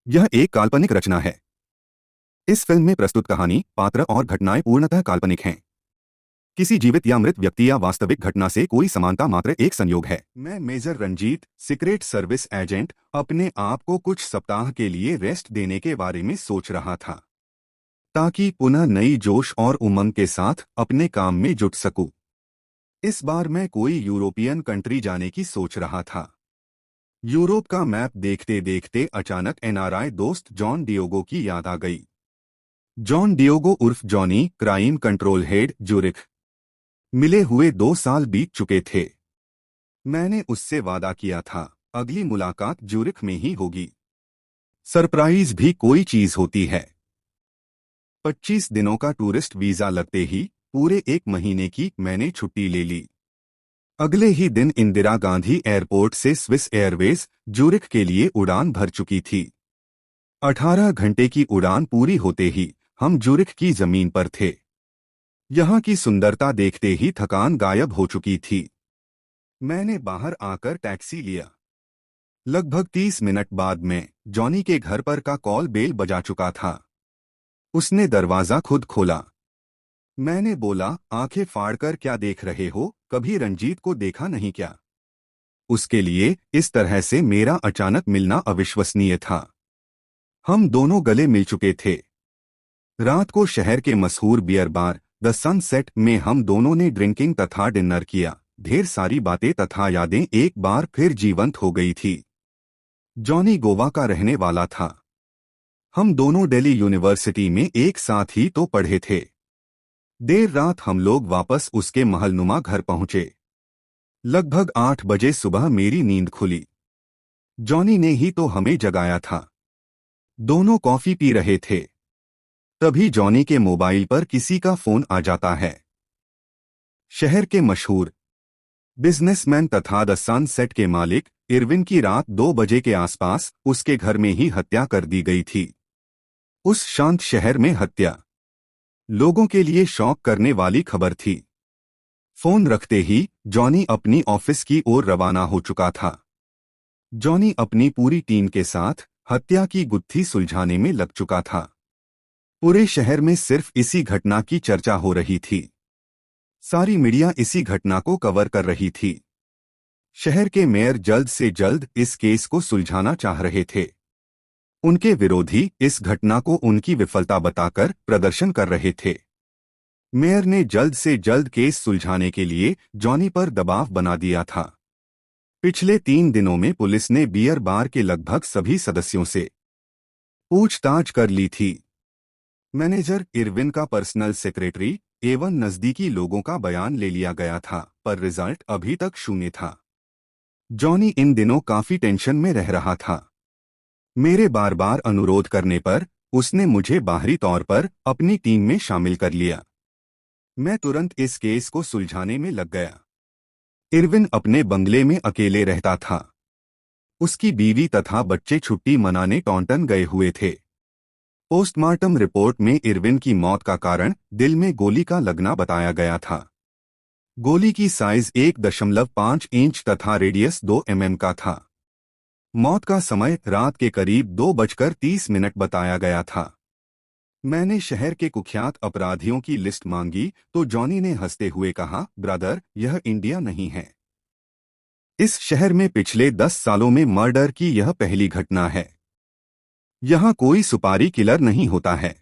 यह एक काल्पनिक रचना है। इस फिल्म में प्रस्तुत कहानी, पात्र और घटनाएं पूर्णतः काल्पनिक हैं। किसी जीवित या मृत व्यक्ति या वास्तविक घटना से कोई समानता मात्र एक संयोग है। मैं major Ranjit, secret service agent, अपने आप को कुछ सप्ताह के लिए रेस्ट देने के बारे में सोच रहा था, ताकि पुनः नई जोश और उमंग के साथ अपने काम में जुट सकूं। इस बार मैं कोई यूरोपियन कंट्री जाने की सोच रहा था। यूरोप का मैप देखते देखते अचानक एनआरआई दोस्त जॉन डियोगो की याद आ गई। जॉन डियोगो उर्फ Johnny, crime control head, Zurich. मिले हुए 2 साल बीत चुके थे। मैंने उससे वादा किया था, अगली मुलाकात ज्यूरिख में ही होगी। सरप्राइज भी कोई चीज होती है। 25 दिनों का टूरिस्ट वीजा लगते ही पूरे 1 महीने की मैंने छुट्टी ले ली। अगले ही दिन इंदिरा गांधी एयरपोर्ट से स्विस एयरवेज ज्यूरिख के लिए उड़ान भर चुकी थी। 18 घंटे की उड़ान पूरी होते ही हम ज्यूरिख की जमीन पर थे। यहाँ की सुंदरता देखते ही थकान गायब हो चुकी थी। मैंने बाहर आकर टैक्सी लिया। लगभग 30 मिनट बाद में जॉनी के घर पर का कॉल बेल बजा चुका था। उसने दरवाजा खुद खोला। मैंने बोला, आंखें फाड़कर क्या देख रहे हो, कभी रंजीत को देखा नहीं क्या? उसके लिए इस तरह से मेरा अचानक मिलना अविश्वसनीय था। हम दोनों गले मिल चुके थे। रात को शहर के मशहूर बियर बार द सनसेट में हम दोनों ने ड्रिंकिंग तथा डिनर किया। ढेर सारी बातें तथा यादें एक बार फिर जीवंत हो गई थी। जॉनी गोवा का रहने वाला था। हम दोनों दिल्ली यूनिवर्सिटी में एक साथ ही तो पढ़े थे। देर रात हम लोग वापस उसके महलनुमा घर पहुंचे। लगभग 8 बजे सुबह मेरी नींद खुली। जॉनी ने ही तो हमें जगाया था। दोनों कॉफी पी रहे थे। तभी जॉनी के मोबाइल पर किसी का फोन आ जाता है। शहर के मशहूर बिजनेसमैन तथा द सनसेट के मालिक इरविन की रात 2 बजे के आसपास उसके घर में ही हत्या कर दी गई थी। उस शांत शहर में हत्या लोगों के लिए शॉक करने वाली खबर थी। फोन रखते ही जॉनी अपनी ऑफिस की ओर रवाना हो चुका था। जॉनी अपनी पूरी टीम के साथ हत्या की गुत्थी सुलझाने में लग चुका था। पूरे शहर में सिर्फ इसी घटना की चर्चा हो रही थी। सारी मीडिया इसी घटना को कवर कर रही थी। शहर के मेयर जल्द से जल्द इस केस को सुलझाना चाह रहे थे। उनके विरोधी इस घटना को उनकी विफलता बताकर प्रदर्शन कर रहे थे। मेयर ने जल्द से जल्द केस सुलझाने के लिए जॉनी पर दबाव बना दिया था। पिछले 3 दिनों में पुलिस ने बियर बार के लगभग सभी सदस्यों से पूछताछ कर ली थी। मैनेजर, इरविन का पर्सनल सेक्रेटरी एवं नजदीकी लोगों का बयान ले लिया गया था, पर रिजल्ट अभी तक शून्य था। जॉनी इन दिनों काफी टेंशन में रह रहा था। मेरे बार बार अनुरोध करने पर उसने मुझे बाहरी तौर पर अपनी टीम में शामिल कर लिया। मैं तुरंत इस केस को सुलझाने में लग गया। इरविन अपने बंगले में अकेले रहता था। उसकी बीवी तथा बच्चे छुट्टी मनाने टॉन्टन गए हुए थे। पोस्टमार्टम रिपोर्ट में इरविन की मौत का कारण दिल में गोली का लगना बताया गया था। गोली की साइज 1.5 इंच तथा रेडियस 2 mm का था। मौत का समय रात के करीब 2:30 बताया गया था। मैंने शहर के कुख्यात अपराधियों की लिस्ट मांगी तो जॉनी ने हंसते हुए कहा, ब्रदर, यह इंडिया नहीं है। इस शहर में पिछले 10 सालों में मर्डर की यह पहली घटना है। यहाँ कोई सुपारी किलर नहीं होता है।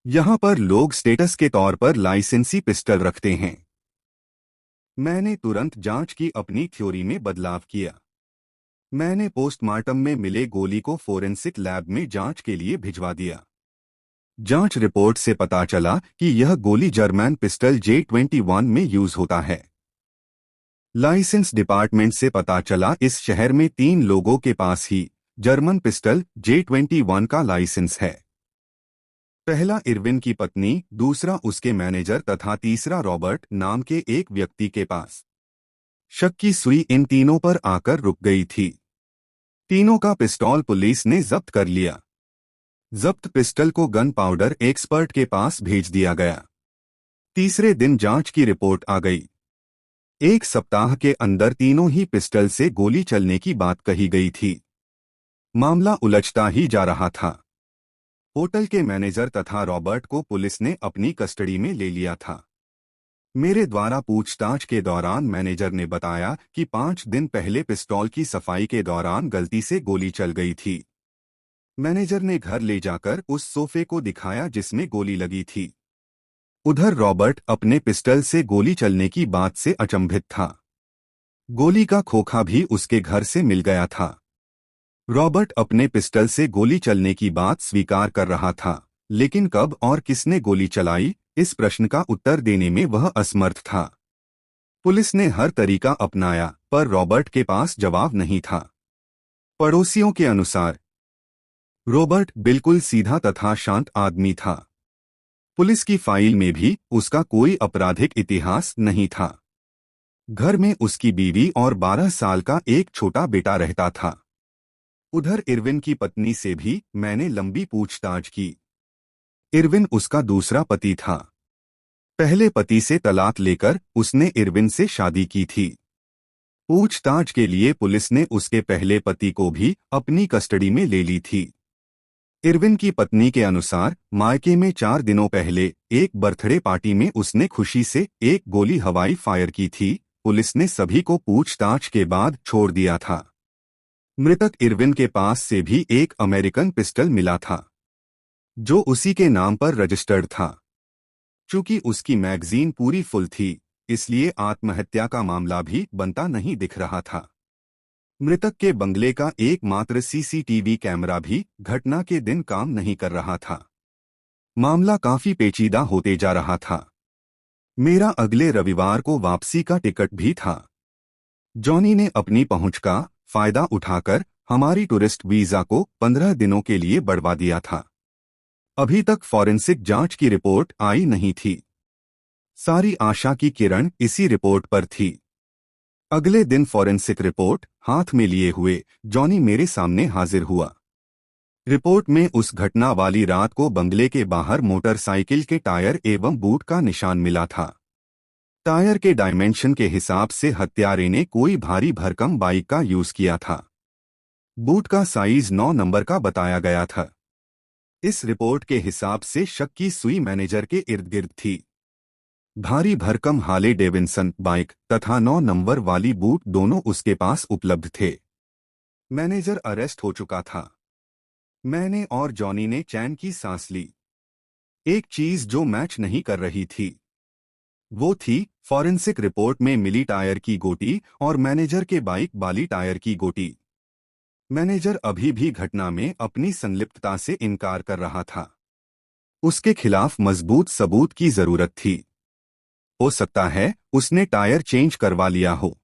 यहाँ पर लोग स्टेटस के तौर पर लाइसेंसी पिस्टल रखते हैं। मैंने तुरंत जांच की अपनी थ्योरी में बदलाव किया। मैंने पोस्टमार्टम में मिले गोली को फोरेंसिक लैब में जांच के लिए भिजवा दिया। जांच रिपोर्ट से पता चला कि यह गोली जर्मन पिस्टल J21 में यूज होता है। लाइसेंस डिपार्टमेंट से पता चला इस शहर में 3 लोगों के पास ही जर्मन पिस्टल J21 का लाइसेंस है। पहला इरविन की पत्नी, दूसरा उसके मैनेजर तथा तीसरा रॉबर्ट नाम के एक व्यक्ति के पास। शक की सुई इन तीनों पर आकर रुक गई थी। तीनों का पिस्तौल पुलिस ने जब्त कर लिया। जब्त पिस्टल को गन पाउडर एक्सपर्ट के पास भेज दिया गया। तीसरे दिन जांच की रिपोर्ट आ गई। 1 सप्ताह के अंदर तीनों ही पिस्टल से गोली चलने की बात कही गई थी। मामला उलझता ही जा रहा था। होटल के मैनेजर तथा रॉबर्ट को पुलिस ने अपनी कस्टडी में ले लिया था। मेरे द्वारा पूछताछ के दौरान मैनेजर ने बताया कि 5 दिन पहले पिस्तौल की सफाई के दौरान गलती से गोली चल गई थी। मैनेजर ने घर ले जाकर उस सोफे को दिखाया जिसमें गोली लगी थी। उधर रॉबर्ट अपने पिस्टल से गोली चलने की बात से अचंभित था। गोली का खोखा भी उसके घर से मिल गया था। रॉबर्ट अपने पिस्टल से गोली चलने की बात स्वीकार कर रहा था, लेकिन कब और किसने गोली चलाई, इस प्रश्न का उत्तर देने में वह असमर्थ था। पुलिस ने हर तरीका अपनाया, पर रॉबर्ट के पास जवाब नहीं था। पड़ोसियों के अनुसार रॉबर्ट बिल्कुल सीधा तथा शांत आदमी था। पुलिस की फाइल में भी उसका कोई आपराधिक इतिहास नहीं था। घर में उसकी बीवी और 12 साल का एक छोटा बेटा रहता था। उधर इरविन की पत्नी से भी मैंने लंबी पूछताछ की। इरविन उसका दूसरा पति था। पहले पति से तलाक लेकर उसने इरविन से शादी की थी। पूछताछ के लिए पुलिस ने उसके पहले पति को भी अपनी कस्टडी में ले ली थी। इरविन की पत्नी के अनुसार मायके में 4 दिनों पहले एक बर्थडे पार्टी में उसने खुशी से एक गोली हवाई फायर की थी। पुलिस ने सभी को पूछताछ के बाद छोड़ दिया था। मृतक इरविन के पास से भी एक अमेरिकन पिस्टल मिला था, जो उसी के नाम पर रजिस्टर्ड था। चूंकि उसकी मैगजीन पूरी फुल थी, इसलिए आत्महत्या का मामला भी बनता नहीं दिख रहा था। मृतक के बंगले का एकमात्र सीसीटीवी कैमरा भी घटना के दिन काम नहीं कर रहा था। मामला काफी पेचीदा होते जा रहा था। मेरा अगले रविवार को वापसी का टिकट भी था। जॉनी ने अपनी पहुंच का फायदा उठाकर हमारी टूरिस्ट वीजा को 15 दिनों के लिए बढ़वा दिया था। अभी तक फॉरेंसिक जांच की रिपोर्ट आई नहीं थी। सारी आशा की किरण इसी रिपोर्ट पर थी। अगले दिन फॉरेंसिक रिपोर्ट हाथ में लिए हुए जॉनी मेरे सामने हाजिर हुआ। रिपोर्ट में उस घटना वाली रात को बंगले के बाहर मोटरसाइकिल के टायर एवं बूट का निशान मिला था। टायर के डायमेंशन के हिसाब से हत्यारे ने कोई भारी भरकम बाइक का यूज किया था। बूट का साइज 9 नंबर का बताया गया था। इस रिपोर्ट के हिसाब से शक की सुई मैनेजर के इर्द गिर्द थी। भारी भरकम हार्ले डेविडसन बाइक तथा 9 नंबर वाली बूट दोनों उसके पास उपलब्ध थे। मैनेजर अरेस्ट हो चुका था। मैंने और जॉनी ने चैन की सांस ली। एक चीज जो मैच नहीं कर रही थी, वो थी फॉरेंसिक रिपोर्ट में मिली टायर की गोटी और मैनेजर के बाइक वाली टायर की गोटी। मैनेजर अभी भी घटना में अपनी संलिप्तता से इनकार कर रहा था। उसके खिलाफ मजबूत सबूत की जरूरत थी। हो सकता है उसने टायर चेंज करवा लिया हो।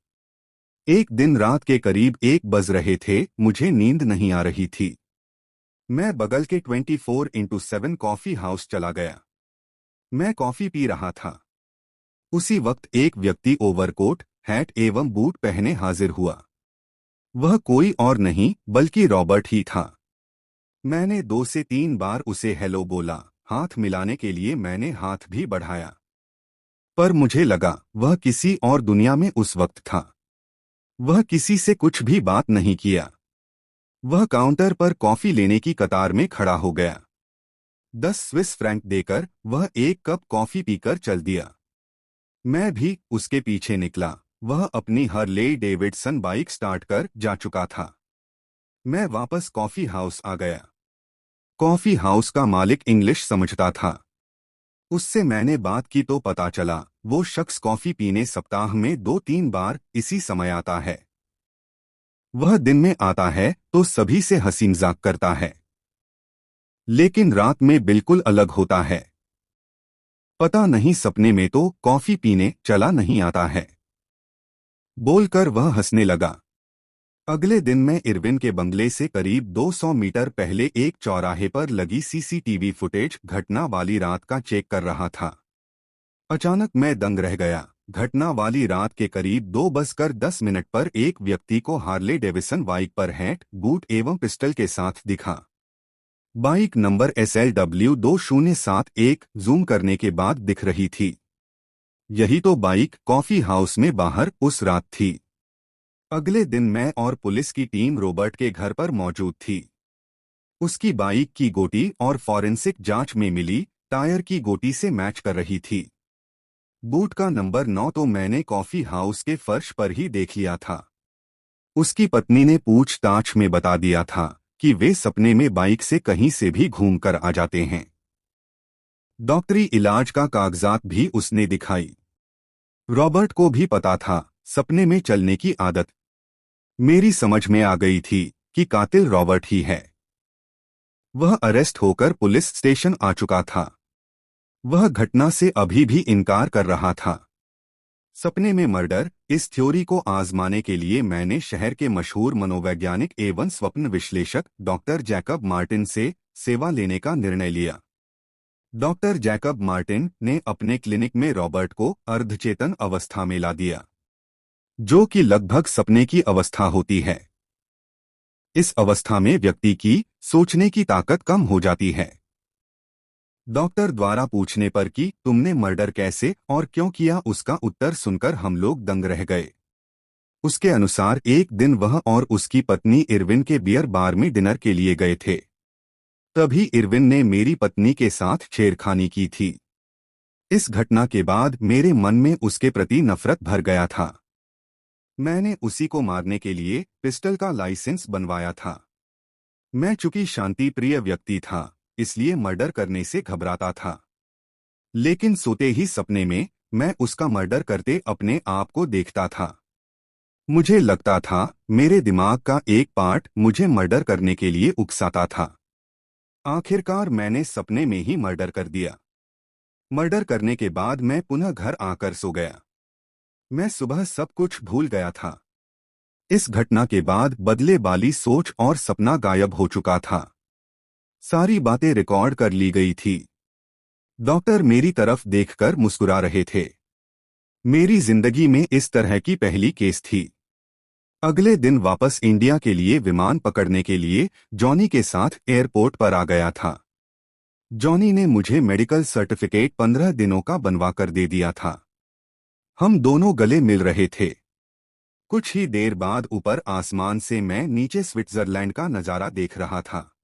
एक दिन रात के करीब 1 बज रहे थे। मुझे नींद नहीं आ रही थी। मैं बगल के 24x7 कॉफी हाउस चला गया। मैं कॉफी पी रहा था। उसी वक्त एक व्यक्ति ओवरकोट, हैट एवं बूट पहने हाजिर हुआ। वह कोई और नहीं बल्कि रॉबर्ट ही था। मैंने 2 से 3 बार उसे हेलो बोला। हाथ मिलाने के लिए मैंने हाथ भी बढ़ाया, पर मुझे लगा वह किसी और दुनिया में उस वक्त था। वह किसी से कुछ भी बात नहीं किया। वह काउंटर पर कॉफी लेने की कतार में खड़ा हो गया। 10 स्विस फ्रैंक देकर वह एक कप कॉफी पीकर चल दिया। मैं भी उसके पीछे निकला। वह अपनी हार्ले डेविडसन बाइक स्टार्ट कर जा चुका था। मैं वापस कॉफी हाउस आ गया। कॉफी हाउस का मालिक इंग्लिश समझता था। उससे मैंने बात की तो पता चला वो शख्स कॉफी पीने सप्ताह में 2-3 बार इसी समय आता है। वह दिन में आता है तो सभी से हंसी मजाक करता है, लेकिन रात में बिल्कुल अलग होता है। पता नहीं सपने में तो कॉफी पीने चला नहीं आता है, बोलकर वह हंसने लगा। अगले दिन मैं इरविन के बंगले से करीब 200 मीटर पहले एक चौराहे पर लगी सीसीटीवी फुटेज घटना वाली रात का चेक कर रहा था। अचानक मैं दंग रह गया। घटना वाली रात के करीब 2:10 पर एक व्यक्ति को हार्ले डेविडसन बाइक पर हैट, बूट एवं पिस्टल के साथ दिखा। बाइक नंबर SLW2071 जूम करने के बाद दिख रही थी। यही तो बाइक कॉफी हाउस में बाहर उस रात थी। अगले दिन मैं और पुलिस की टीम रॉबर्ट के घर पर मौजूद थी। उसकी बाइक की गोटी और फॉरेंसिक जांच में मिली टायर की गोटी से मैच कर रही थी। बूट का नंबर 9 तो मैंने कॉफी हाउस के फर्श पर ही देख लिया था। उसकी पत्नी ने पूछताछ में बता दिया था कि वे सपने में बाइक से कहीं से भी घूमकर आ जाते हैं। डॉक्टरी इलाज का कागजात भी उसने दिखाई। रॉबर्ट को भी पता था सपने में चलने की आदत। मेरी समझ में आ गई थी कि कातिल रॉबर्ट ही है। वह अरेस्ट होकर पुलिस स्टेशन आ चुका था। वह घटना से अभी भी इनकार कर रहा था। सपने में मर्डर, इस थ्योरी को आजमाने के लिए मैंने शहर के मशहूर मनोवैज्ञानिक एवं स्वप्न विश्लेषक डॉक्टर जैकब मार्टिन से सेवा लेने का निर्णय लिया। डॉक्टर जैकब मार्टिन ने अपने क्लिनिक में रॉबर्ट को अर्धचेतन अवस्था में ला दिया, जो कि लगभग सपने की अवस्था होती है। इस अवस्था में व्यक्ति की सोचने की ताकत कम हो जाती है। डॉक्टर द्वारा पूछने पर कि तुमने मर्डर कैसे और क्यों किया, उसका उत्तर सुनकर हम लोग दंग रह गए। उसके अनुसार एक दिन वह और उसकी पत्नी इरविन के बियर बार में डिनर के लिए गए थे। तभी इरविन ने मेरी पत्नी के साथ छेड़खानी की थी। इस घटना के बाद मेरे मन में उसके प्रति नफरत भर गया था। मैंने उसी को मारने के लिए पिस्टल का लाइसेंस बनवाया था। मैं चूंकि शांति प्रिय व्यक्ति था, इसलिए मर्डर करने से घबराता था। लेकिन सोते ही सपने में मैं उसका मर्डर करते अपने आप को देखता था। मुझे लगता था मेरे दिमाग का एक पार्ट मुझे मर्डर करने के लिए उकसाता था। आखिरकार मैंने सपने में ही मर्डर कर दिया। मर्डर करने के बाद मैं पुनः घर आकर सो गया। मैं सुबह सब कुछ भूल गया था। इस घटना के बाद बदले वाली सोच और सपना गायब हो चुका था। सारी बातें रिकॉर्ड कर ली गई थी। डॉक्टर मेरी तरफ देखकर मुस्कुरा रहे थे। मेरी जिंदगी में इस तरह की पहली केस थी। अगले दिन वापस इंडिया के लिए विमान पकड़ने के लिए जॉनी के साथ एयरपोर्ट पर आ गया था। जॉनी ने मुझे मेडिकल सर्टिफिकेट 15 दिनों का बनवा कर दे दिया था। हम दोनों गले मिल रहे थे। कुछ ही देर बाद ऊपर आसमान से मैं नीचे स्विट्जरलैंड का नजारा देख रहा था।